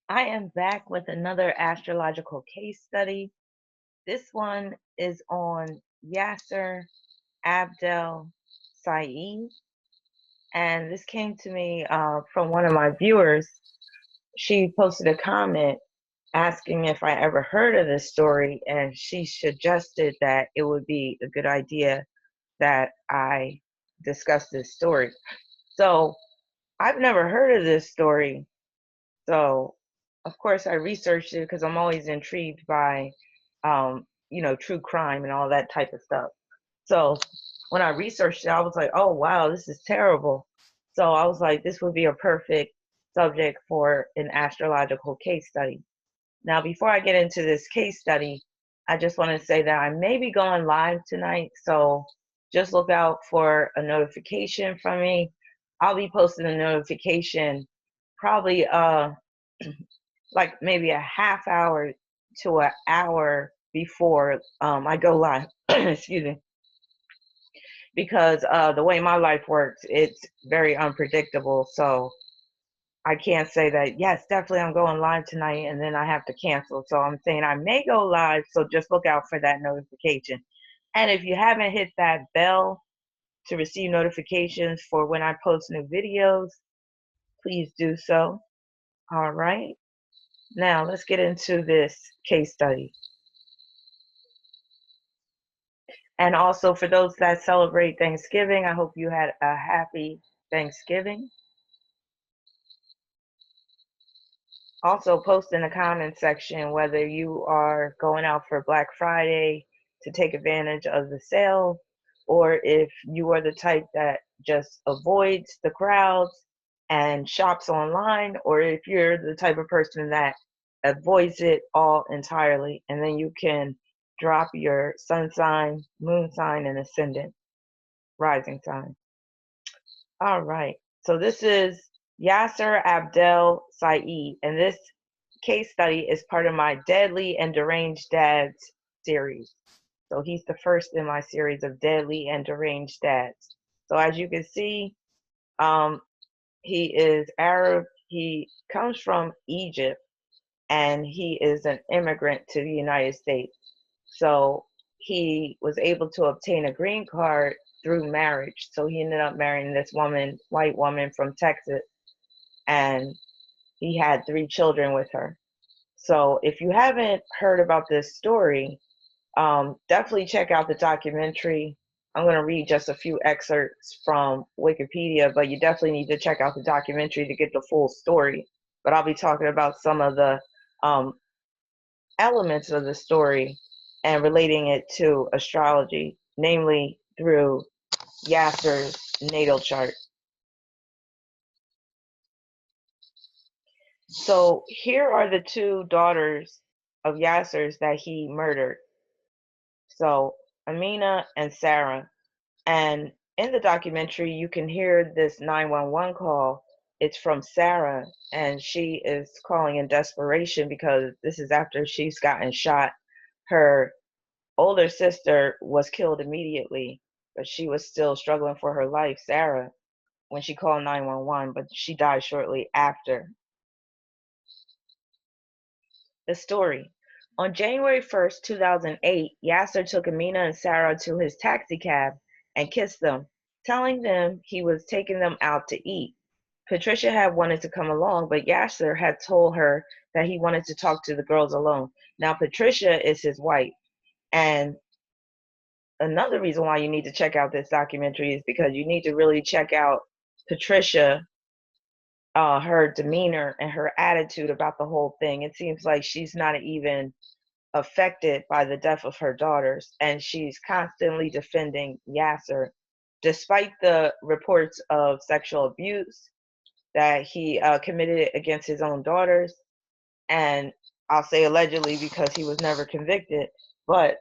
I am back with another astrological case study. This one is on Yaser Abdel Said, and this came to me from one of my viewers. She posted a comment asking if I ever heard of this story, and she suggested that it would be a good idea that I discuss this story. So I've never heard of this story. So, of course, I researched it because I'm always intrigued by, true crime and all that type of stuff. So, when I researched it, I was like, oh, wow, this is terrible. So, I was like, this would be a perfect subject for an astrological case study. Now, before I get into this case study, I just want to say that I may be going live tonight. So, just look out for a notification from me. I'll be posting a notification probably like maybe a half hour to an hour before I go live. Excuse me, because the way my life works, it's very unpredictable. So I can't say that yes, definitely I'm going live tonight, and then I have to cancel. So I'm saying I may go live. So just look out for that notification. And if you haven't hit that bell to receive notifications for when I post new videos, please do so. All right. Now let's get into this case study. And also for those that celebrate Thanksgiving, I hope you had a happy Thanksgiving. Also post in the comment section whether you are going out for Black Friday to take advantage of the sale, or if you are the type that just avoids the crowds and shops online, or if you're the type of person that avoids it all entirely. And then you can drop your sun sign, moon sign, and ascendant rising sign. All right. So this is Yaser Abdel Said, and this case study is part of my Deadly and Deranged Dads series. So he's the first in my series of Deadly and Deranged Dads. So as you can see, um, he is Arab. He comes from Egypt, and he is an immigrant to the United States. So he was able to obtain a green card through marriage. So he ended up marrying this woman, white woman from Texas, and he had 3 children with her. So if you haven't heard about this story, definitely check out the documentary. I'm going to read just a few excerpts from Wikipedia, but you definitely need to check out the documentary to get the full story. But I'll be talking about some of the um, elements of the story and relating it to astrology, namely through Yaser's natal chart. So here are the 2 daughters of Yaser's that he murdered. So Amina and Sarah. And in the documentary, you can hear this 911 call. It's from Sarah, and she is calling in desperation because this is after she's gotten shot. Her older sister was killed immediately, but she was still struggling for her life, Sarah, when she called 911, but she died shortly after. The story. On January 1st, 2008, Yasser took Amina and Sarah to his taxicab and kissed them, telling them he was taking them out to eat. Patricia had wanted to come along, but Yasser had told her that he wanted to talk to the girls alone. Now, Patricia is his wife, and another reason why you need to check out this documentary is because you need to really check out Patricia, her demeanor and her attitude about the whole thing. It seems like she's not even affected by the death of her daughters, and she's constantly defending Yasser, despite the reports of sexual abuse that he committed against his own daughters. And I'll say allegedly because he was never convicted, but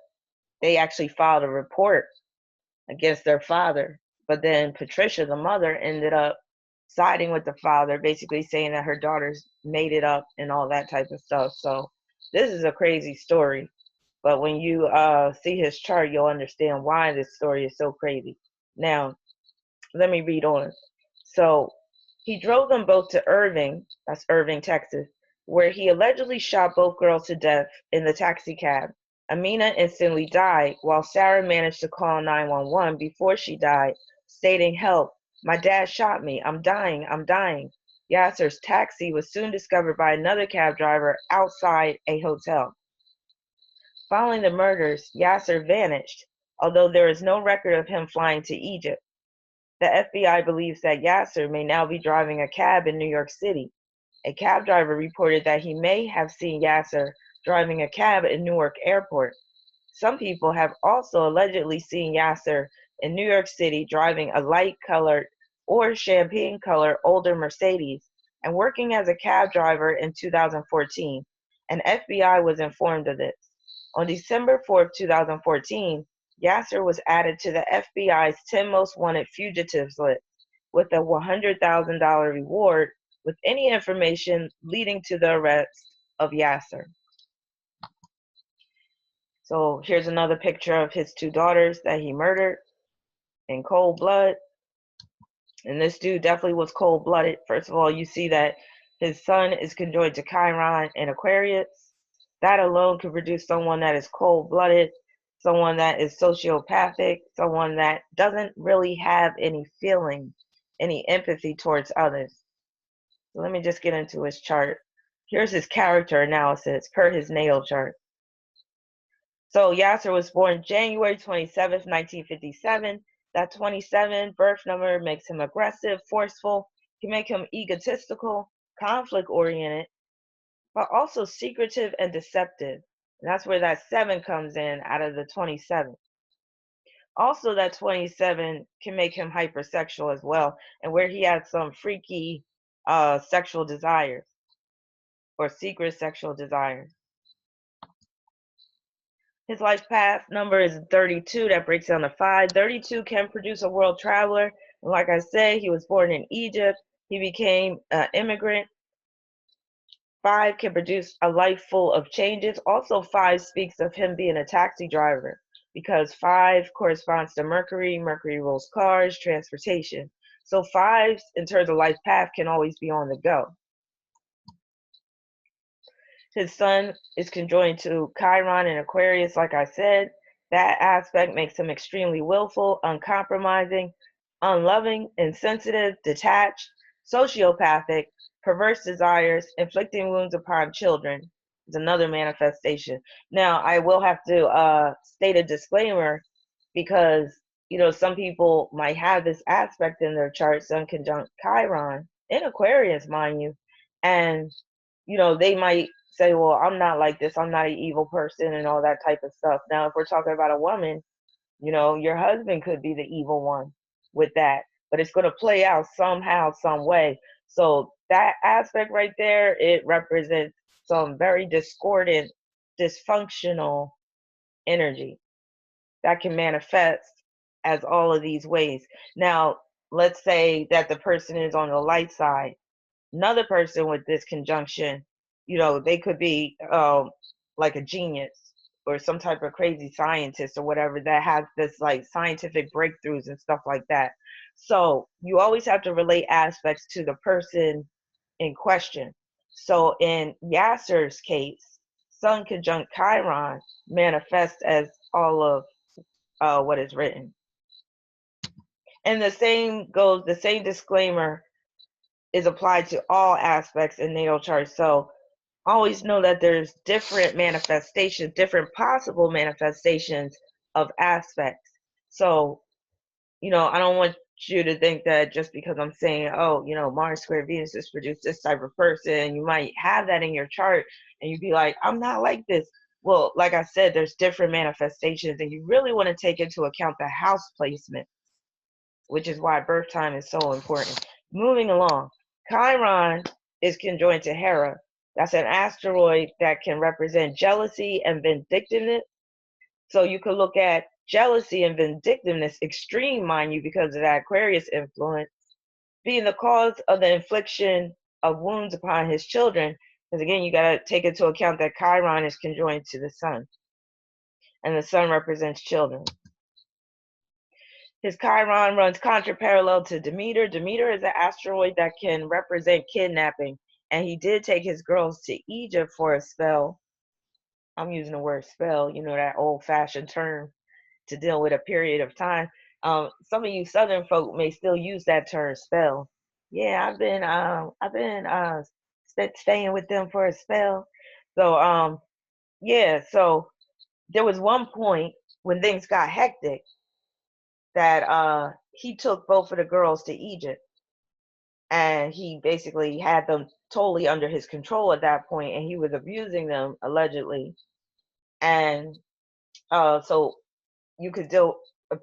they actually filed a report against their father. But then Patricia, the mother, ended up siding with the father, basically saying that her daughters made it up and all that type of stuff. So this is a crazy story. But when you see his chart, you'll understand why this story is so crazy. Now, let me read on. So he drove them both to Irving, that's Irving, Texas, where he allegedly shot both girls to death in the taxi cab. Amina instantly died, while Sarah managed to call 911 before she died, stating, "Help, my dad shot me. I'm dying. I'm dying." Yaser's taxi was soon discovered by another cab driver outside a hotel. Following the murders, Yaser vanished, although there is no record of him flying to Egypt. The FBI believes that Yaser may now be driving a cab in New York City. A cab driver reported that he may have seen Yaser driving a cab in Newark Airport. Some people have also allegedly seen Yaser in New York City driving a light-colored or champagne-colored older Mercedes and working as a cab driver in 2014, and FBI was informed of this. On December 4, 2014, Yaser was added to the FBI's 10 Most Wanted Fugitives list with a $100,000 reward with any information leading to the arrest of Yaser. So here's another picture of his two daughters that he murdered in cold blood. And this dude definitely was cold blooded. First of all, you see that his sun is conjoined to Chiron and Aquarius. That alone could produce someone that is cold blooded, someone that is sociopathic, someone that doesn't really have any feeling, any empathy towards others. So let me just get into his chart. Here's his character analysis per his natal chart. So Yaser was born January 27th, 1957. That 27 birth number makes him aggressive, forceful, can make him egotistical, conflict-oriented, but also secretive and deceptive. And that's where that 7 comes in out of the 27. Also, that 27 can make him hypersexual as well, and where he had some freaky sexual desires or secret sexual desires. His life path number is 32. That breaks down to 5. 32 can produce a world traveler. And like I said, he was born in Egypt. He became an immigrant. 5 can produce a life full of changes. Also, 5 speaks of him being a taxi driver because 5 corresponds to Mercury. Mercury rules cars, transportation. So 5s, in terms of life path, can always be on the go. His sun is conjoined to Chiron and Aquarius, like I said. That aspect makes him extremely willful, uncompromising, unloving, insensitive, detached, sociopathic, perverse desires, inflicting wounds upon children is another manifestation. Now, I will have to state a disclaimer because, some people might have this aspect in their chart, Sun conjunct Chiron, in Aquarius, mind you, and they might say, well, I'm not like this. I'm not an evil person and all that type of stuff. Now, if we're talking about a woman, your husband could be the evil one with that, but it's going to play out somehow, some way. So that aspect right there, it represents some very discordant, dysfunctional energy that can manifest as all of these ways. Now, let's say that the person is on the light side. Another person with this conjunction, they could be like a genius or some type of crazy scientist or whatever that has this like scientific breakthroughs and stuff like that. So you always have to relate aspects to the person in question. So in Yaser's case, Sun conjunct Chiron manifests as all of what is written. And the same disclaimer is applied to all aspects in natal charts. So always know that there's different manifestations, different possible manifestations of aspects. So, I don't want you to think that just because I'm saying, oh, Mars square Venus has produced this type of person, you might have that in your chart and you'd be like, I'm not like this. Well, like I said, there's different manifestations and you really want to take into account the house placement, which is why birth time is so important. Moving along, Chiron is conjoined to Hera. That's an asteroid that can represent jealousy and vindictiveness. So you could look at jealousy and vindictiveness, extreme, mind you, because of that Aquarius influence, being the cause of the infliction of wounds upon his children. Because again, you got to take into account that Chiron is conjoined to the sun, and the sun represents children. His Chiron runs contraparallel to Demeter. Demeter is an asteroid that can represent kidnapping. And he did take his girls to Egypt for a spell. I'm using the word spell, that old fashioned term to deal with a period of time. Some of you Southern folk may still use that term spell. Yeah, I've been staying with them for a spell. So yeah, so there was one point when things got hectic that he took both of the girls to Egypt, and he basically had them totally under his control at that point, and he was abusing them allegedly. And so you could deal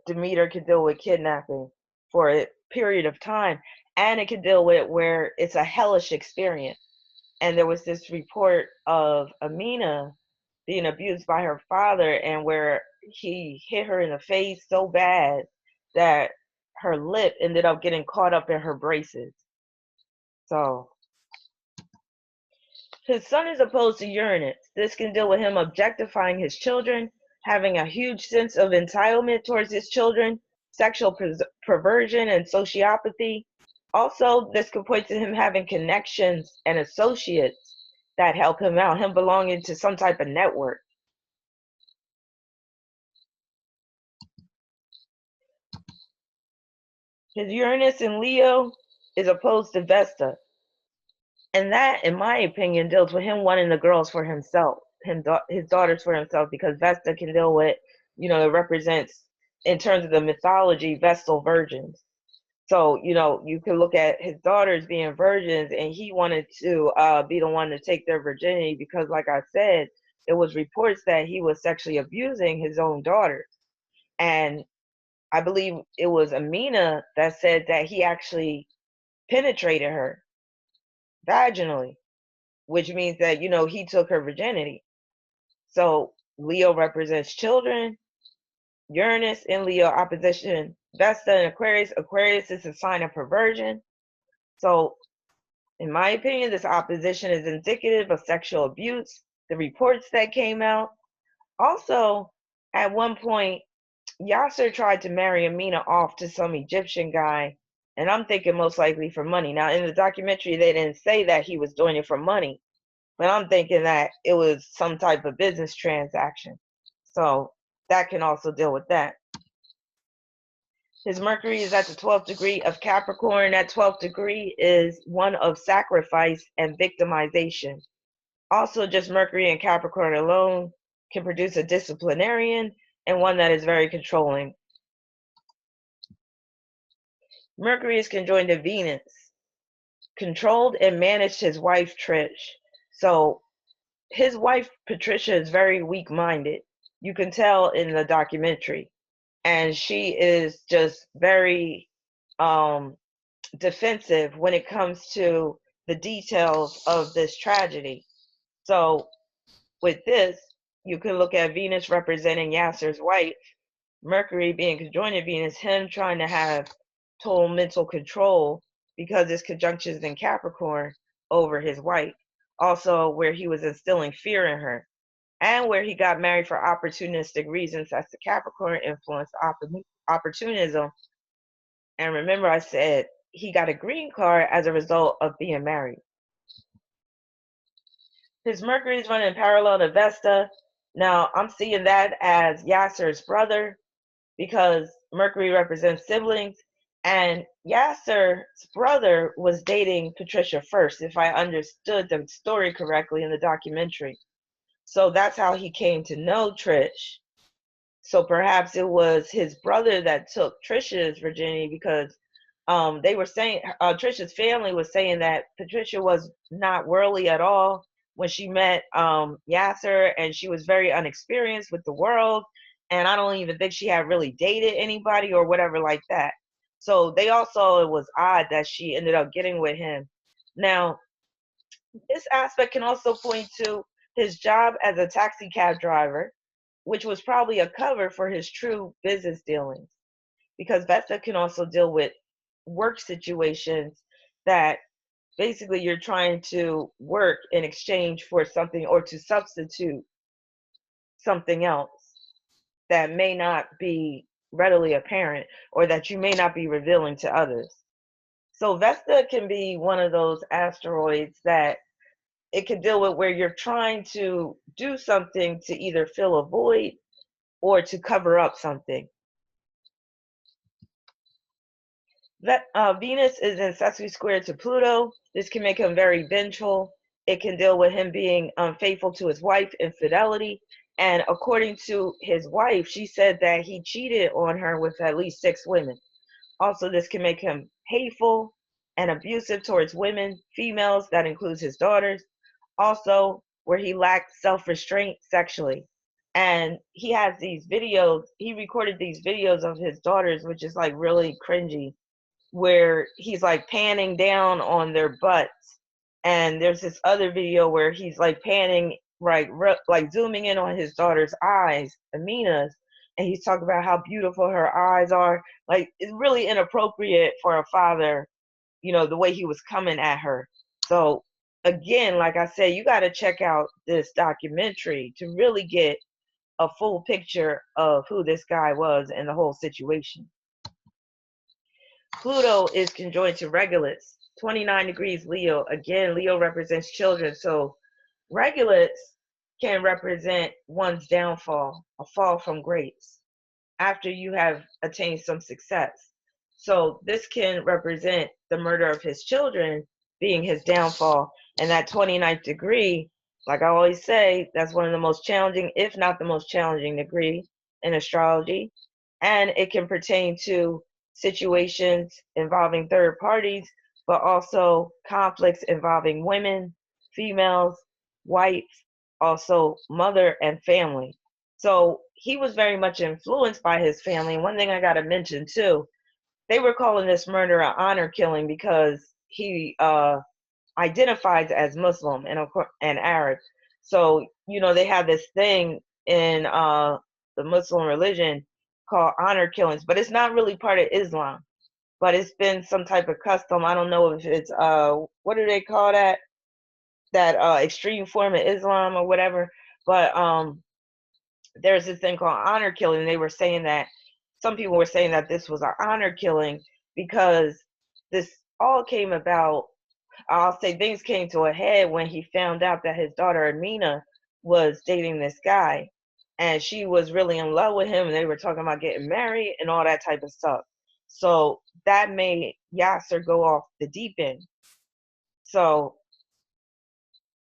Demeter could deal with kidnapping for a period of time, and it could deal with where it's a hellish experience. And there was this report of Amina being abused by her father, and where he hit her in the face so bad that her lip ended up getting caught up in her braces. So his sun is opposed to Uranus. This can deal with him objectifying his children, having a huge sense of entitlement towards his children, sexual perversion, and sociopathy. Also, this could point to him having connections and associates that help him out, him belonging to some type of network. His Uranus in Leo is opposed to Vesta. And that, in my opinion, deals with him wanting the girls for himself, his daughters for himself, because Vesta can deal with, it represents, in terms of the mythology, Vestal virgins. So, you can look at his daughters being virgins, and he wanted to be the one to take their virginity because, like I said, there was reports that he was sexually abusing his own daughters. And I believe it was Amina that said that he actually penetrated her vaginally, which means that, he took her virginity. So Leo represents children, Uranus in Leo opposition, Vesta in Aquarius. Aquarius is a sign of perversion. So in my opinion, this opposition is indicative of sexual abuse. The reports that came out. Also, at one point, Yaser tried to marry Amina off to some Egyptian guy, and I'm thinking most likely for money. Now, in the documentary, they didn't say that he was doing it for money, but I'm thinking that it was some type of business transaction. So that can also deal with that. His Mercury is at the 12th degree of Capricorn. That 12th degree is one of sacrifice and victimization. Also, just Mercury and Capricorn alone can produce a disciplinarian and one that is very controlling. Mercury is conjoined to Venus, controlled and managed his wife Trish. So his wife Patricia is very weak-minded. You can tell in the documentary, and she is just very defensive when it comes to the details of this tragedy. So with this, you can look at Venus representing Yaser's wife, Mercury being conjoined to Venus, him trying to have total mental control because his conjunction is in Capricorn over his wife. Also, where he was instilling fear in her, and where he got married for opportunistic reasons. That's the Capricorn influence, opportunism. And remember, I said he got a green card as a result of being married. His Mercury is running parallel to Vesta. Now, I'm seeing that as Yaser's brother because Mercury represents siblings. And Yaser's brother was dating Patricia first, if I understood the story correctly in the documentary. So that's how he came to know Trish. So perhaps it was his brother that took Trisha's virginity because they were saying, Trisha's family was saying that Patricia was not worldly at all when she met Yaser, and she was very unexperienced with the world. And I don't even think she had really dated anybody or whatever like that. So they also, it was odd that she ended up getting with him. Now, this aspect can also point to his job as a taxi cab driver, which was probably a cover for his true business dealings. Because Vesta can also deal with work situations that basically you're trying to work in exchange for something or to substitute something else that may not be readily apparent or that you may not be revealing to others. So Vesta can be one of those asteroids that it can deal with where you're trying to do something to either fill a void or to cover up something. That Venus is in Sesame Square to Pluto. This can make him very vengeful. It can deal with him being unfaithful to his wife, infidelity. And according to his wife, she said that he cheated on her with at least 6 women. Also, this can make him hateful and abusive towards women, females, that includes his daughters. Also, where he lacked self restraint sexually. And he has these videos, he recorded these videos of his daughters, which is like really cringy, where he's like panning down on their butts. And there's this other video where he's like panning, like zooming in on his daughter's eyes, Amina's, and he's talking about how beautiful her eyes are. Like, it's really inappropriate for a father, the way he was coming at her. So again, like I said, you got to check out this documentary to really get a full picture of who this guy was and the whole situation. Pluto is conjoined to Regulus, 29 degrees Leo. Again, Leo represents children. So Regulus can represent one's downfall, a fall from grace, after you have attained some success. So this can represent the murder of his children being his downfall. And that 29th degree, like I always say, that's one of the most challenging, if not the most challenging degree in astrology. And it can pertain to situations involving third parties, but also conflicts involving women, females, wives, also mother and family. So he was very much influenced by his family. And one thing I got to mention too, they were calling this murder an honor killing because he identifies as Muslim and Arab. So, they have this thing in the Muslim religion called honor killings, but it's not really part of Islam. But it's been some type of custom. I don't know if it's what do they call that? That extreme form of Islam or whatever. But there's this thing called honor killing. They were saying that some people were saying that this was an honor killing because this all came about. I'll say things came to a head when he found out that his daughter Amina was dating this guy, and she was really in love with him, and they were talking about getting married and all that type of stuff. So that made Yaser go off the deep end. So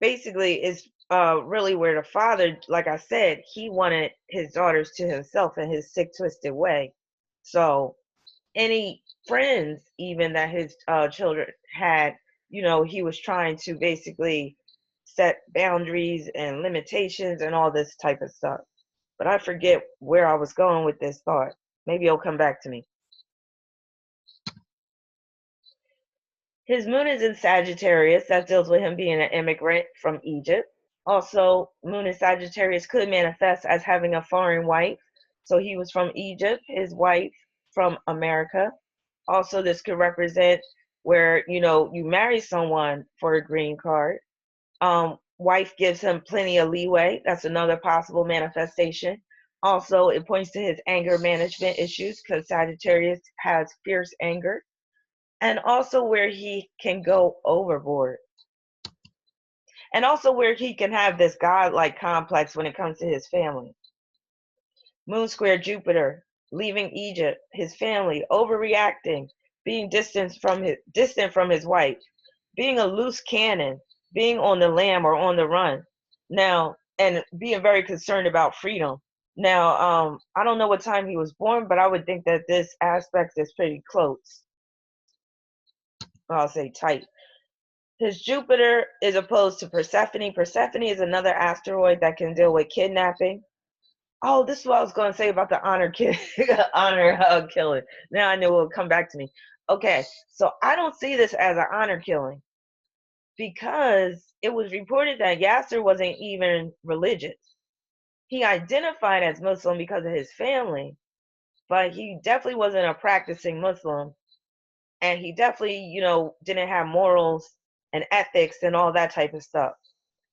basically, it's really where the father, like I said, he wanted his daughters to himself in his sick, twisted way. So any friends even that his children had, he was trying to basically set boundaries and limitations and all this type of stuff. But I forget where I was going with this thought. Maybe it'll come back to me. His moon is in Sagittarius. That deals with him being an immigrant from Egypt. Also, moon in Sagittarius could manifest as having a foreign wife. So he was from Egypt, his wife from America. Also, this could represent where, you marry someone for a green card. Wife gives him plenty of leeway. That's another possible manifestation. Also, it points to his anger management issues because Sagittarius has fierce anger. And also where he can go overboard. And also where he can have this godlike complex when it comes to his family. Moon square Jupiter, leaving Egypt, his family, overreacting, being distant from his wife, being a loose cannon, being on the lam or on the run. Now, and being very concerned about freedom. Now, I don't know what time he was born, but I would think that this aspect is pretty close. I'll say tight. His Jupiter is opposed to Persephone. Persephone is another asteroid that can deal with kidnapping. Oh, this is what I was going to say about the honor killing. Now I know it will come back to me. Okay, so I don't see this as an honor killing because it was reported that Yasser wasn't even religious. He identified as Muslim because of his family, but he definitely wasn't a practicing Muslim, and he definitely, didn't have morals and ethics and all that type of stuff.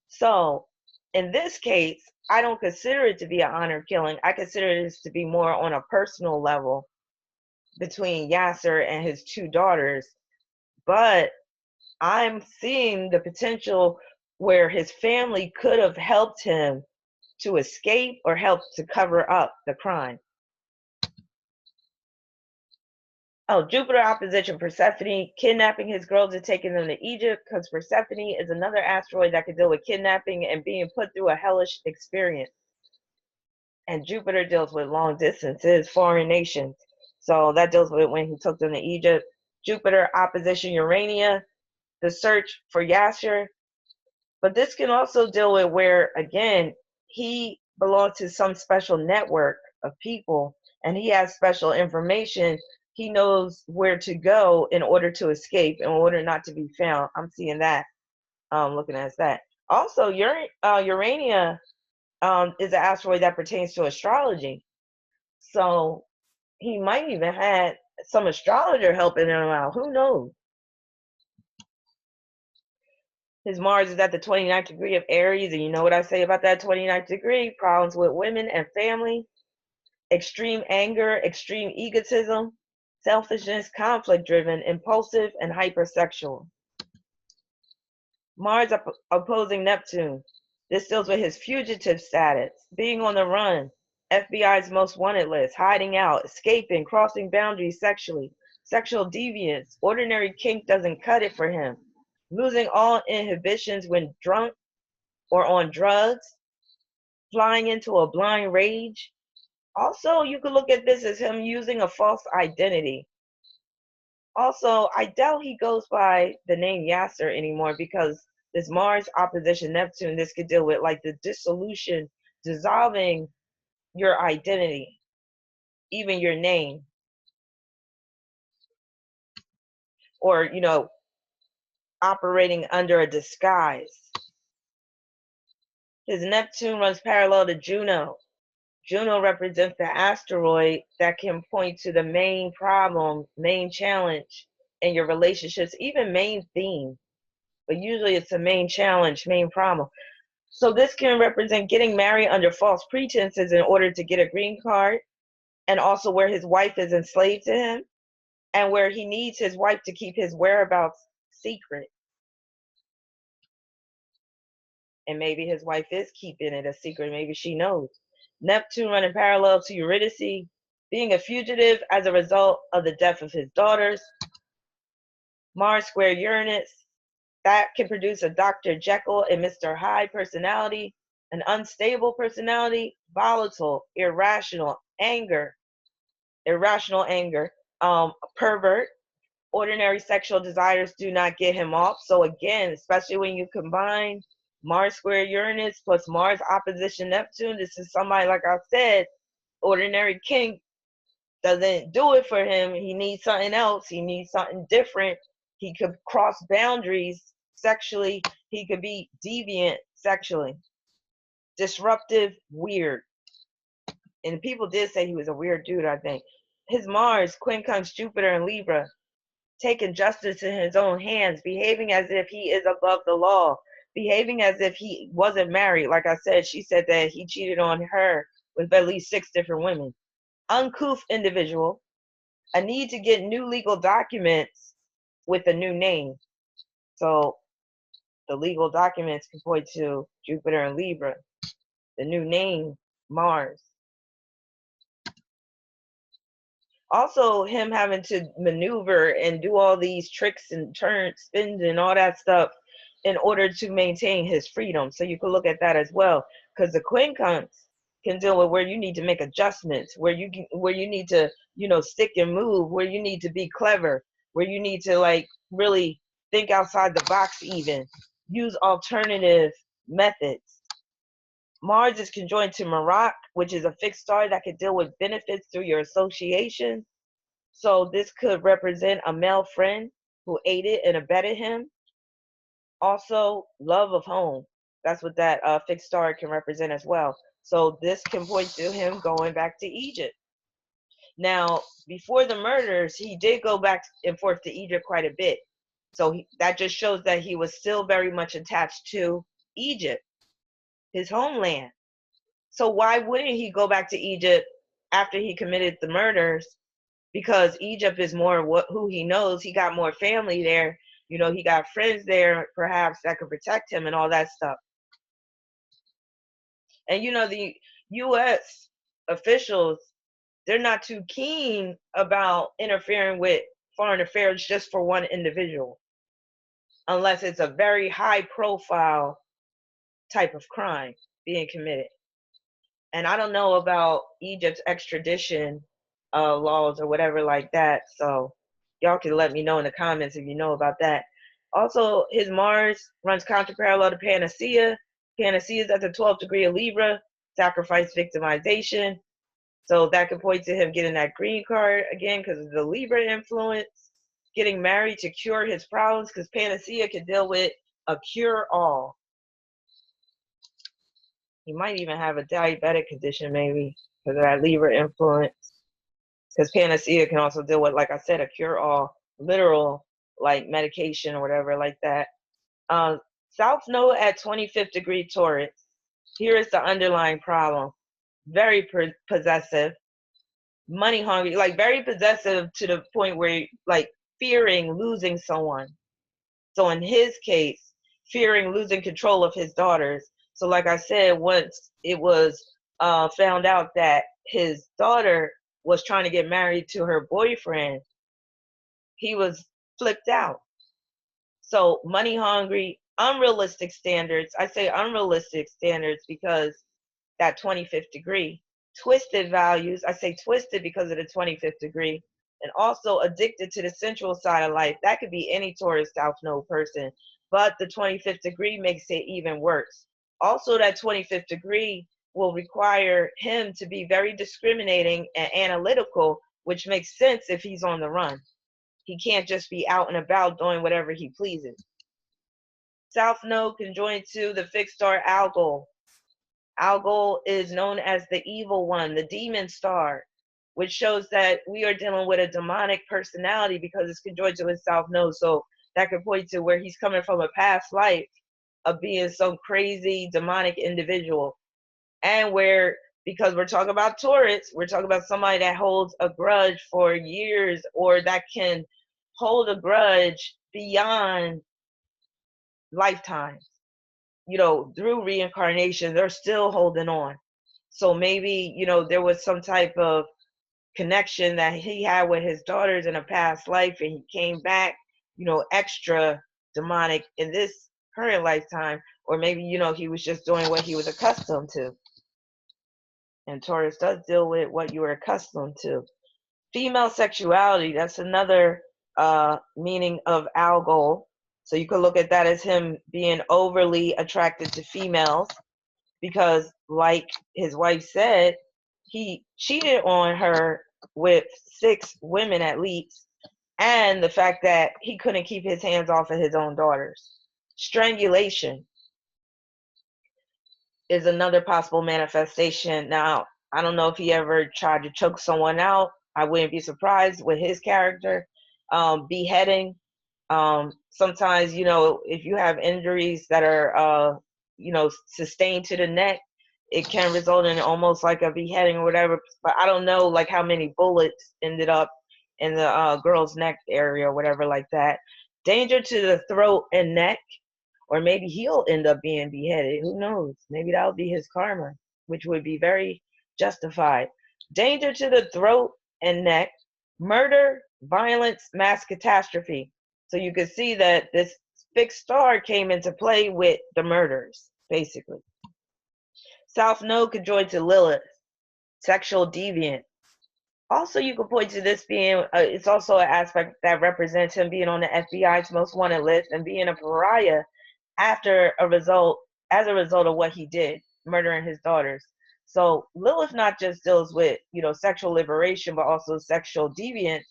So in this case, I don't consider it to be an honor killing. I consider this to be more on a personal level between Yasser and his 2 daughters But I'm seeing the potential where his family could have helped him to escape or helped to cover up the crime. Oh, Jupiter opposition Persephone, kidnapping his girls and taking them to Egypt, because Persephone is another asteroid that could deal with kidnapping and being put through a hellish experience. And Jupiter deals with long distances, foreign nations. So that deals with when he took them to Egypt. Jupiter opposition Urania, the search for Yaser. But this can also deal with where, again, he belongs to some special network of people and he has special information. He knows where to go in order to escape, in order not to be found. I'm seeing that, looking at that. Also, Urania is an asteroid that pertains to astrology. So he might even had some astrologer helping him out. Who knows? His Mars is at the 29th degree of Aries, and you know what I say about that 29th degree? Problems with women and family, extreme anger, extreme egotism, selfishness, conflict driven, impulsive, and hypersexual. Mars opposing Neptune. This deals with his fugitive status, being on the run, FBI's most wanted list, hiding out, escaping, crossing boundaries sexually, sexual deviance, ordinary kink doesn't cut it for him, losing all inhibitions when drunk or on drugs, flying into a blind rage. Also, you could look at this as him using a false identity. Also, I doubt he goes by the name Yaser anymore because this Mars opposition Neptune, this could deal with like the dissolution, dissolving your identity, even your name, or, operating under a disguise. His Neptune runs parallel to Juno. Juno represents the asteroid that can point to the main problem, main challenge in your relationships, even main theme. But usually it's a main challenge, main problem. So this can represent getting married under false pretenses in order to get a green card, and also where his wife is enslaved to him, and where he needs his wife to keep his whereabouts secret. And maybe his wife is keeping it a secret. Maybe she knows. Neptune running parallel to Eurydice, being a fugitive as a result of the death of his daughters. Mars square Uranus, that can produce a Dr. Jekyll and Mr. Hyde personality, an unstable personality, volatile, irrational anger, pervert. Ordinary sexual desires do not get him off. So again, especially when you combine Mars square Uranus plus Mars opposition Neptune, this is somebody, like I said, ordinary kink doesn't do it for him. He needs something else. He needs something different. He could cross boundaries sexually. He could be deviant sexually, disruptive, weird. And people did say he was a weird dude, I think. His Mars, quincunx Jupiter and Libra, taking justice in his own hands, behaving as if he is above the law, behaving as if he wasn't married. Like I said, she said that he cheated on her with at least 6 different women. Uncouth individual, a need to get new legal documents with a new name. So the legal documents can point to Jupiter and Libra. The new name, Mars. Also, him having to maneuver and do all these tricks and turns, spins, and all that stuff in order to maintain his freedom. So you can look at that as well, because the quincunx can deal with where you need to make adjustments, where you need to, stick and move, where you need to be clever, where you need to like really think outside the box, even use alternative methods. Mars is conjoined to Marak, which is a fixed star that could deal with benefits through your association. So this could represent a male friend who aided and abetted him. Also, love of home. That's what that fixed star can represent as well. So this can point to him going back to Egypt. Now, before the murders, he did go back and forth to Egypt quite a bit. So that just shows that he was still very much attached to Egypt, his homeland. So why wouldn't he go back to Egypt after he committed the murders because Egypt is more who he knows. He got more family there. He got friends there, perhaps, that could protect him and all that stuff. And the U.S. officials, they're not too keen about interfering with foreign affairs just for one individual, unless it's a very high profile type of crime being committed. And I don't know about Egypt's extradition laws or whatever like that. So y'all can let me know in the comments if you know about that. Also, his Mars runs counter-parallel to Panacea. Panacea is at the 12th degree of Libra, sacrifice victimization. So that could point to him getting that green card again because of the Libra influence. Getting married to cure his problems, because Panacea can deal with a cure-all. He might even have a diabetic condition, maybe, because of that Libra influence. Because Panacea can also deal with, like I said, a cure-all, literal, like medication or whatever like that. South Node at 25th degree Taurus. Here is the underlying problem. Very possessive, money hungry, like very possessive to the point where, like, fearing losing someone. So in his case, fearing losing control of his daughters. So like I said, once it was found out that his daughter was trying to get married to her boyfriend, he was flipped out. So money hungry, unrealistic standards. I say unrealistic standards because that 25th degree. Twisted values. I say twisted because of the 25th degree. And also addicted to the sensual side of life. That could be any Taurus South Node person. But the 25th degree makes it even worse. Also, that 25th degree will require him to be very discriminating and analytical, which makes sense if he's on the run. He can't just be out and about doing whatever he pleases. South Node conjoined to the fixed star Algol. Algol is known as the evil one, the demon star, which shows that we are dealing with a demonic personality because it's conjoined to his South Node. So that could point to where he's coming from a past life of being some crazy demonic individual. And where, because we're talking about Taurus, we're talking about somebody that holds a grudge for years, or that can hold a grudge beyond lifetimes. Through reincarnation, they're still holding on. So maybe, there was some type of connection that he had with his daughters in a past life, and he came back, extra demonic in this current lifetime. Or maybe, he was just doing what he was accustomed to. And Taurus does deal with what you are accustomed to. Female sexuality, that's another meaning of Algol. So you could look at that as him being overly attracted to females because, like his wife said, he cheated on her with 6 women at least, and the fact that he couldn't keep his hands off of his own daughters. Strangulation is another possible manifestation. Now, I don't know if he ever tried to choke someone out. I wouldn't be surprised with his character. Beheading. Sometimes, if you have injuries that are, sustained to the neck, it can result in almost like a beheading or whatever. But I don't know, like, how many bullets ended up in the girl's neck area or whatever like that. Danger to the throat and neck. Or maybe he'll end up being beheaded. Who knows? Maybe that'll be his karma, which would be very justified. Danger to the throat and neck. Murder, violence, mass catastrophe. So you can see that this fixed star came into play with the murders, basically. South Node conjoined to Lilith, sexual deviant. Also, you could point to this being, it's also an aspect that represents him being on the FBI's most wanted list and being a pariah as a result of what he did, murdering his daughters. So Lilith not just deals with, sexual liberation, but also sexual deviance.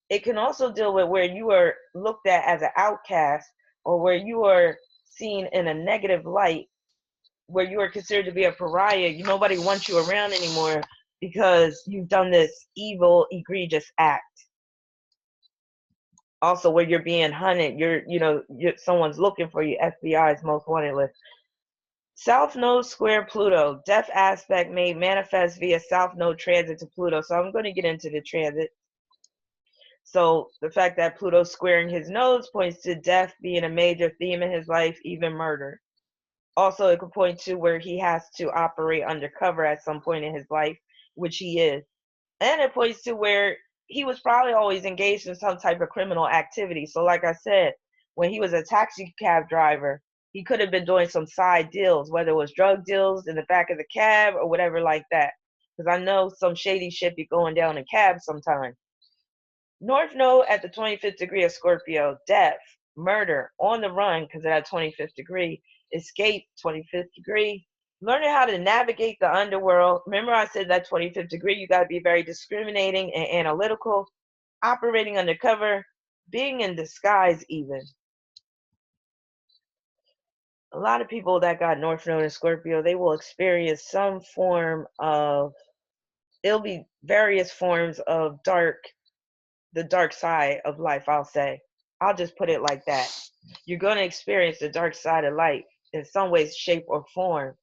It can also deal with where you are looked at as an outcast, or where you are seen in a negative light, where you are considered to be a pariah. Nobody wants you around anymore because you've done this evil, egregious act. Also, where you're being hunted, someone's looking for you. FBI's most wanted list. South Node square Pluto, death aspect made manifest via South Node transit to Pluto. So I'm going to get into the transit. So the fact that Pluto's squaring his nose points to death being a major theme in his life, even murder. Also, it could point to where he has to operate undercover at some point in his life, which he is. And it points to where he was probably always engaged in some type of criminal activity. So, like I said, when he was a taxi cab driver, he could have been doing some side deals, whether it was drug deals in the back of the cab or whatever like that. Because I know some shady shit be going down in cabs sometimes. North Node at the 25th degree of Scorpio, death, murder, on the run because of that 25th degree, escape, 25th degree, learning how to navigate the underworld. Remember I said that 25th degree, you got to be very discriminating and analytical, operating undercover, being in disguise even. A lot of people that got North Node in Scorpio, they will experience some form of, it'll be various forms of the dark side of life, I'll say. I'll just put it like that. You're going to experience the dark side of life in some way, shape, or form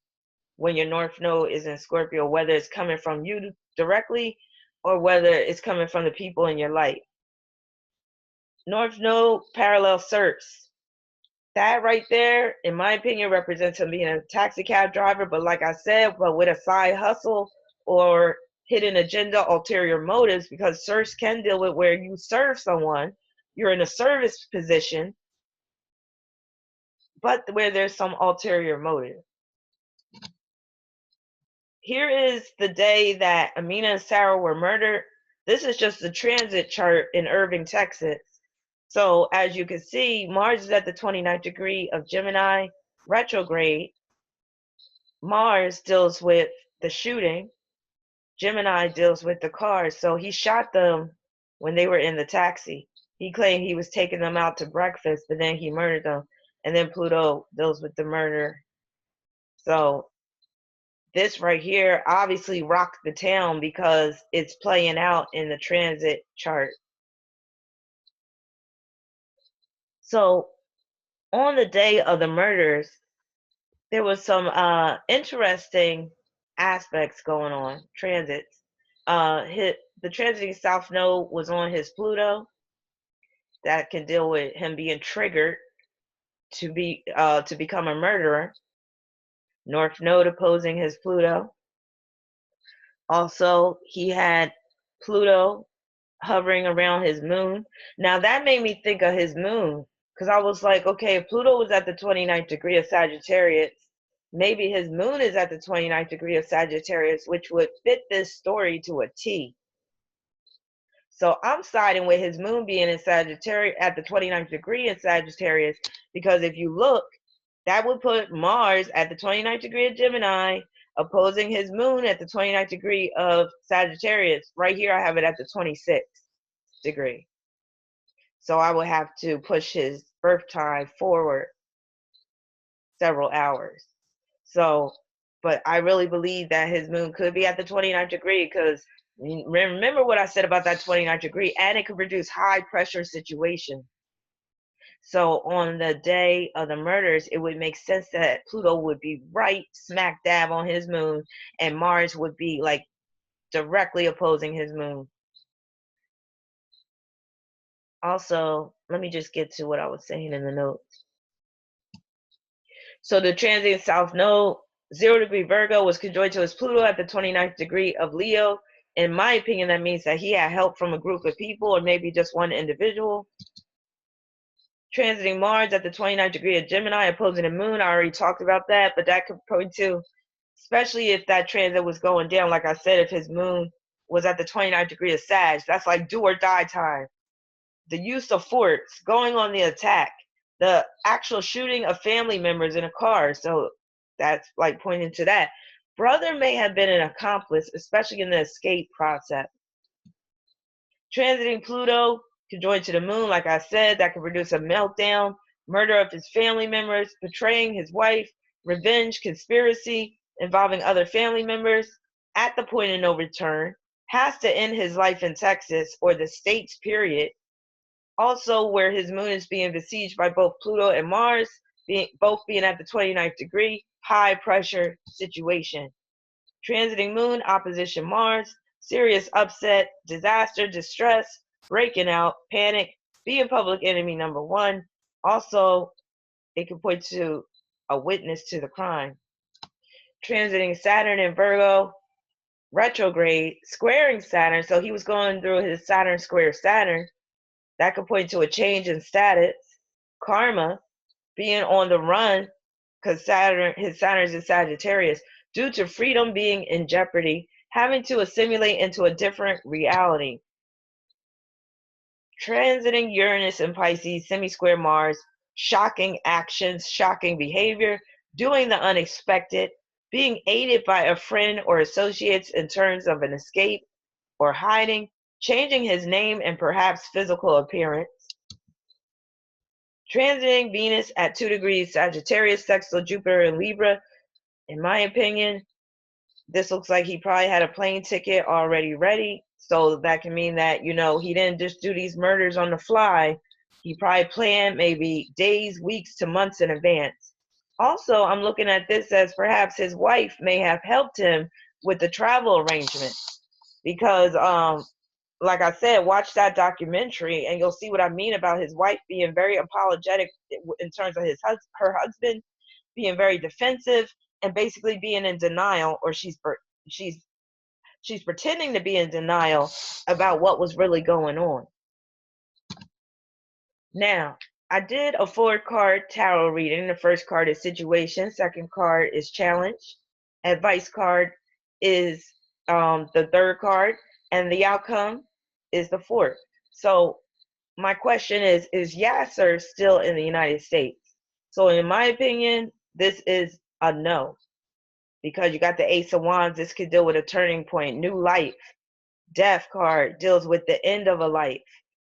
when your North Node is in Scorpio, whether it's coming from you directly or whether it's coming from the people in your life. North Node parallel SERPs. That right there, in my opinion, represents him being a taxi cab driver, but like I said, but with a side hustle or hidden agenda, ulterior motives, because SERPs can deal with where you serve someone, you're in a service position, but where there's some ulterior motive. Here is the day that Amina and Sarah were murdered. This is just the transit chart in Irving, Texas. So as you can see, Mars is at the 29th degree of Gemini retrograde. Mars deals with the shooting. Gemini deals with the cars. So he shot them when they were in the taxi. He claimed he was taking them out to breakfast, but then he murdered them. And then Pluto deals with the murder. So this right here obviously rocked the town because it's playing out in the transit chart. So on the day of the murders, there was some interesting aspects going on, transits. The transiting South Node was on his Pluto. That can deal with him being triggered to become a murderer. North Node opposing his Pluto. Also, he had Pluto hovering around his moon. Now that made me think of his moon because I was like, okay, if Pluto was at the 29th degree of Sagittarius, maybe his moon is at the 29th degree of Sagittarius, which would fit this story to a T. So I'm siding with his moon being in Sagittarius at the 29th degree in Sagittarius because if you look, that would put Mars at the 29th degree of Gemini opposing his moon at the 29th degree of Sagittarius. Right here I have it at the 26th degree. So I would have to push his birth time forward several hours. So, but I really believe that his moon could be at the 29th degree because remember what I said about that 29th degree, and it could produce high pressure situations. So on the day of the murders, it would make sense that Pluto would be right smack dab on his moon and Mars would be like directly opposing his moon. Also, let me just get to what I was saying in the notes. So the transit South Node, 0 degree Virgo, was conjoined to his Pluto at the 29th degree of Leo. In my opinion, that means that he had help from a group of people or maybe just one individual. Transiting Mars at the 29th degree of Gemini, opposing the moon. I already talked about that, but that could point to, especially if that transit was going down, like I said, if his moon was at the 29th degree of Sag, that's like do or die time. The use of force, going on the attack, the actual shooting of family members in a car. So that's like pointing to that. Brother may have been an accomplice, especially in the escape process. Transiting Pluto conjoined to the moon, like I said, that could produce a meltdown, murder of his family members, betraying his wife, revenge, conspiracy involving other family members at the point of no return, has to end his life in Texas or the states, period. Also, where his moon is being besieged by both Pluto and Mars, both being at the 29th degree, high pressure situation. Transiting moon, opposition Mars, serious upset, disaster, distress, breaking out, panic, being public enemy number one. Also, it can point to a witness to the crime. Transiting Saturn in Virgo, retrograde, squaring Saturn. So he was going through his Saturn square Saturn. That could point to a change in status. Karma, being on the run, because his Saturn is in Sagittarius, due to freedom being in jeopardy, having to assimilate into a different reality. Transiting Uranus and Pisces, semi-square Mars, shocking actions, shocking behavior, doing the unexpected, being aided by a friend or associates in terms of an escape or hiding, changing his name and perhaps physical appearance. Transiting Venus at 2 degrees Sagittarius, sextile Jupiter and Libra. In my opinion, this looks like he probably had a plane ticket already ready. So that can mean that, he didn't just do these murders on the fly. He probably planned maybe days, weeks to months in advance. Also, I'm looking at this as perhaps his wife may have helped him with the travel arrangement. Because, like I said, watch that documentary and you'll see what I mean about his wife being very apologetic in terms of her husband being very defensive and basically being in denial, or she's pretending to be in denial about what was really going on. Now, I did a 4-card tarot reading. The first card is situation, second card is challenge, advice card is the third card, and the outcome is the fourth. So my question is Yaser still in the United States? So in my opinion, this is a no, because you got the Ace of Wands. This could deal with a turning point, new life. Death card deals with the end of a life,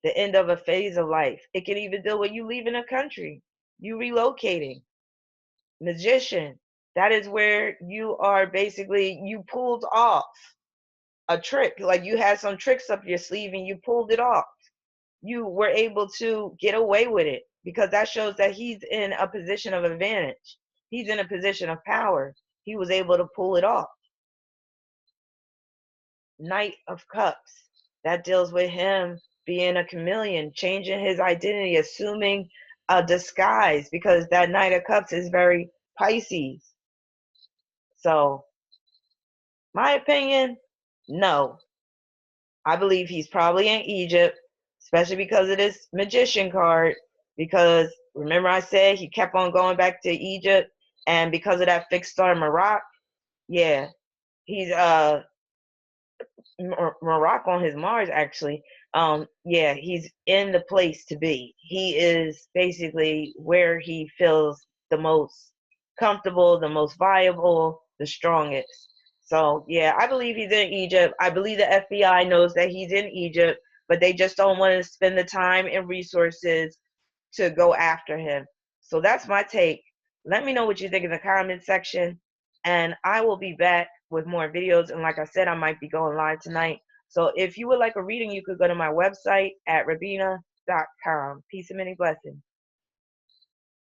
the end of a phase of life. It can even deal with you leaving a country, you relocating. Magician, that is where you are basically, you pulled off a trick, like you had some tricks up your sleeve and you pulled it off. You were able to get away with it, because that shows that he's in a position of advantage. He's in a position of power. He was able to pull it off. Knight of Cups, that deals with him being a chameleon, changing his identity, assuming a disguise, because that Knight of Cups is very Pisces. So, my opinion, no. I believe he's probably in Egypt, especially because of this magician card. Because remember I said he kept on going back to Egypt, and because of that fixed star Morocco, yeah, he's Morocco on his Mars actually. Yeah, he's in the place to be. He is basically where he feels the most comfortable, the most viable, the strongest. So yeah, I believe he's in Egypt. I believe the FBI knows that he's in Egypt, but they just don't want to spend the time and resources to go after him. So that's my take. Let me know what you think in the comment section, and I will be back with more videos. And like I said, I might be going live tonight. So if you would like a reading, you could go to my website at rabina.com. Peace and many blessings.